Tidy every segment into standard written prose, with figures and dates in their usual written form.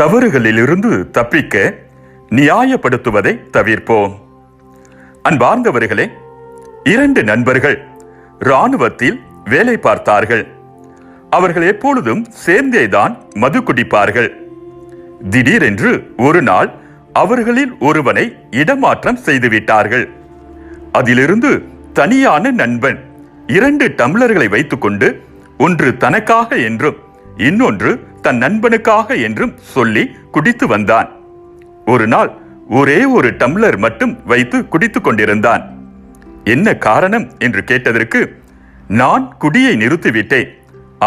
தவறுகளிலிருந்து தப்பிக்க நியாயப்படுத்துவதை தவிர்ப்போம். அன்பார்ந்தவர்களே, 2 நண்பர்கள் இராணுவத்தில் வேலை பார்த்தார்கள். அவர்கள் எப்பொழுதும் சேர்ந்தேதான் மது குடிப்பார்கள். திடீரென்று ஒரு நாள் அவர்களில் ஒருவனை இடமாற்றம் செய்துவிட்டார்கள். அதிலிருந்து தனியான நண்பன் 2 டம்ளர்களை வைத்துக்கொண்டு ஒன்று தனக்காக என்றும் இன்னொன்று தன் நண்பனுக்காக என்றும் சொல்லி குடித்து வந்தான். ஒரு நாள் ஒரே ஒரு டம்ளர் மட்டும் வைத்து குடித்துக் கொண்டிருந்தான். என்ன காரணம் என்று கேட்டதற்கு, நான் குடியை நிறுத்திவிட்டேன்,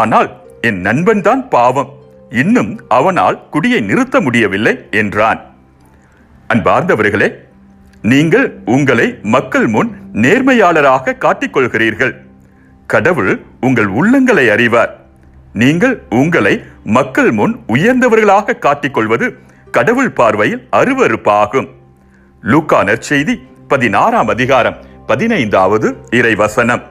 ஆனால் என் நண்பன் தான் பாவம், இன்னும் அவனால் குடியை நிறுத்த முடியவில்லை என்றான். அன்பார்ந்தவர்களே, நீங்கள் உங்களை மக்கள் முன் நேர்மையாளராக காட்டிக்கொள்கிறீர்கள். கடவுள் உங்கள் உள்ளங்களை அறிவார். நீங்கள் உங்களை மக்கள் முன் உயர்ந்தவர்களாக காட்டிக்கொள்வது கடவுள் பார்வையில் அருவருப்பாகும். லூக்கா நற்செய்தி 16ஆம் அதிகாரம் 15வது இறைவசனம்.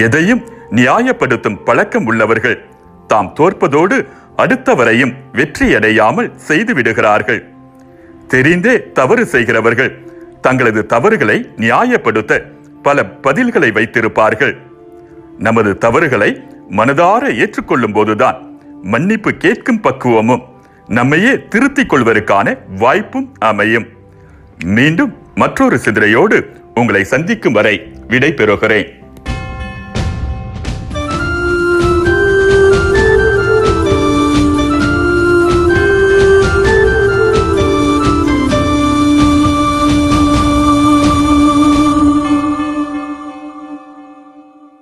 எதையும் நியாயப்படுத்தும் பழக்கம் உள்ளவர்கள் தாம் தோற்பதோடு அடுத்தவரையும் வெற்றியடையாமல் செய்து விடுகிறார்கள். தெரிந்தே தவறு செய்கிறவர்கள் தங்களது தவறுகளை நியாயப்படுத்த பல பதில்களை வைத்திருப்பார்கள். நமது தவறுகளை மனதார ஏற்றுக்கொள்ளும் போதுதான் மன்னிப்பு கேட்கும் பக்குவமும் நம்மையே திருத்திக் கொள்வதற்கான வாய்ப்பும் அமையும். மீண்டும் மற்றொரு சிந்தனையோடு உங்களை சந்திக்கும் வரை விடை பெறுகிறேன்.